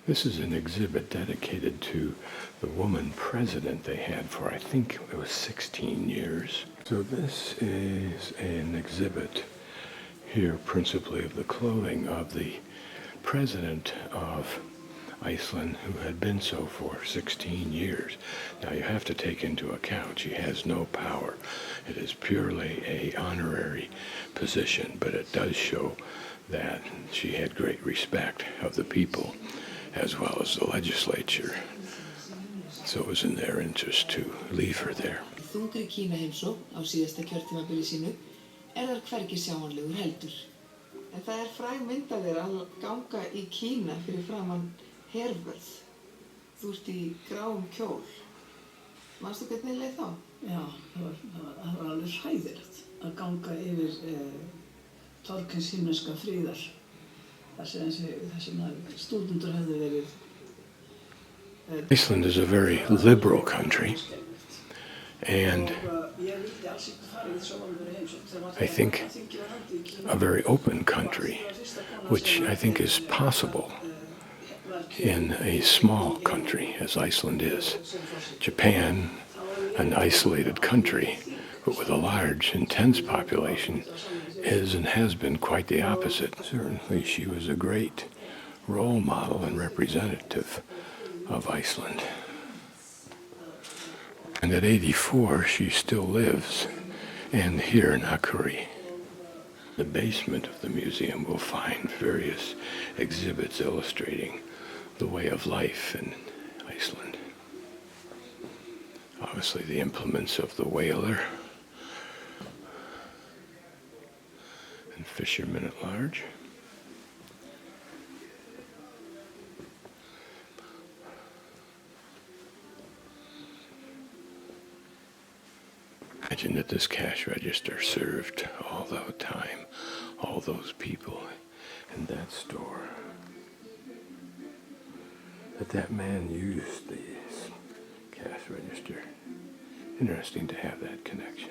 This is an exhibit dedicated to the woman president they had for, I think it was 16 years. So this is an exhibit here principally of the clothing of the president of Iceland, who had been so for 16 years. Now you have to take into account she has no power. It is purely a honorary position, but it does show that she had great respect of the people as well as the legislature. So it was in their interest to leave her there. Þungri Kínaheimsókn á síðasta kjörtímabili sínu þar hvergi sjáanlegur heldur. En það fræg mynd af þér að ganga í Kína fyrir framan hervörð. Þú ert í gráum kjól. Manstu hvernig leið þá? Já, það var alveg hræðilegt að ganga yfir torg hins himneska friðar. Iceland is a very liberal country, and I think a very open country, which I think is possible in a small country as Iceland is. Japan, an isolated country, but with a large, intense population, is and has been quite the opposite. Certainly she was a great role model and representative of Iceland. And at 84 she still lives, and here in Akureyri. The basement of the museum will find various exhibits illustrating the way of life in Iceland. Obviously the implements of the whaler and fishermen at large. Imagine that this cash register served all that time, all those people in that store. That man used this cash register. Interesting to have that connection.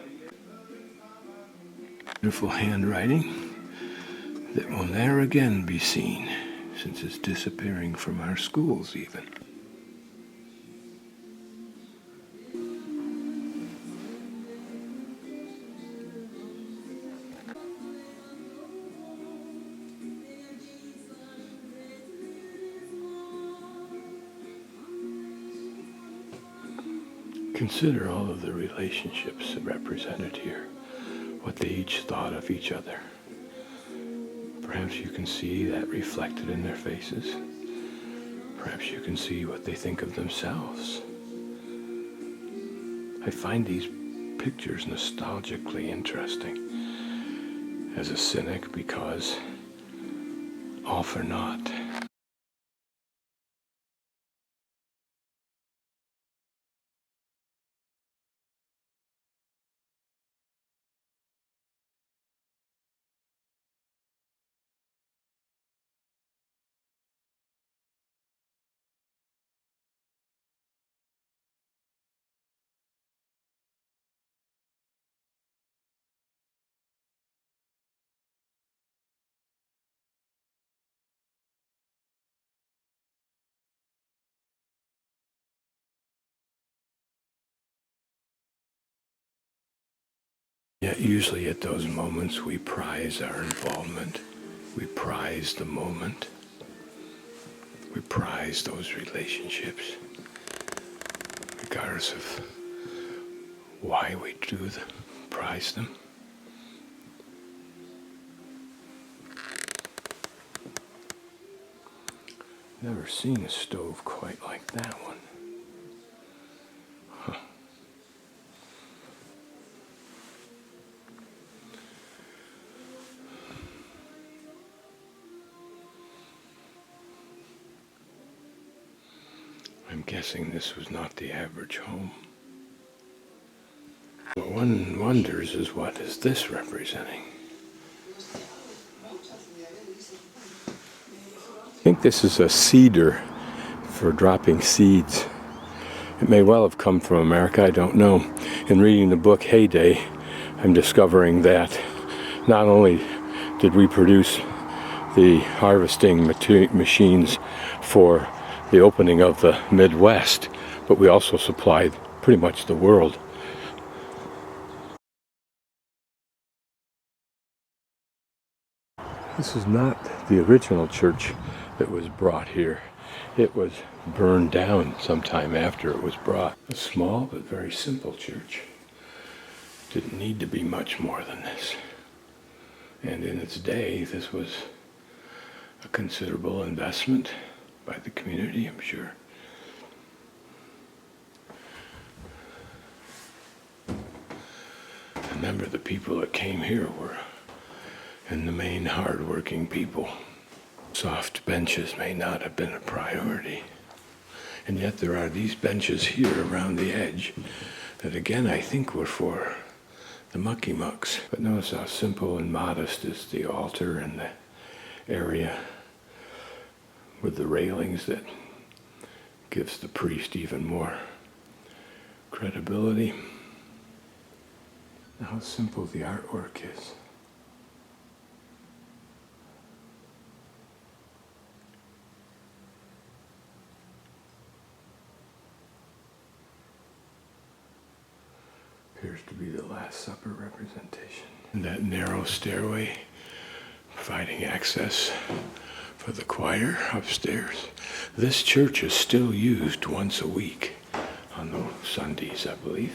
Beautiful handwriting that will never again be seen, since it's disappearing from our schools even. Consider all of the relationships represented here, what they each thought of each other. Perhaps you can see that reflected in their faces. Perhaps you can see what they think of themselves. I find these pictures nostalgically interesting as a cynic, because all for naught. Yet usually at those moments we prize our involvement, we prize the moment, we prize those relationships, regardless of why we prize them. Never seen a stove quite like that one. I'm guessing this was not the average home. What one wonders is, what is this representing? I think this is a seeder for dropping seeds. It may well have come from America, I don't know. In reading the book Heyday, I'm discovering that not only did we produce the harvesting machines for the opening of the Midwest, but we also supplied pretty much the world. This is not the original church that was brought here. It was burned down sometime after it was brought. A small but very simple church. Didn't need to be much more than this. And in its day, this was a considerable investment by the community, I'm sure. Remember, the people that came here were, in the main, hard-working people. Soft benches may not have been a priority. And yet there are these benches here around the edge that, again, I think were for the mucky mucks. But notice how simple and modest is the altar and the area with the railings that gives the priest even more credibility. How simple the artwork is. Appears to be the Last Supper representation. And that narrow stairway providing access for the choir upstairs. This church is still used once a week on those Sundays, I believe.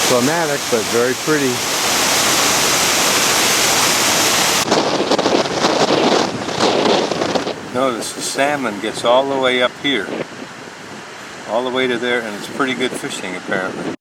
Climatic, but very pretty. Notice the salmon gets all the way up here. All the way to there, and it's pretty good fishing apparently.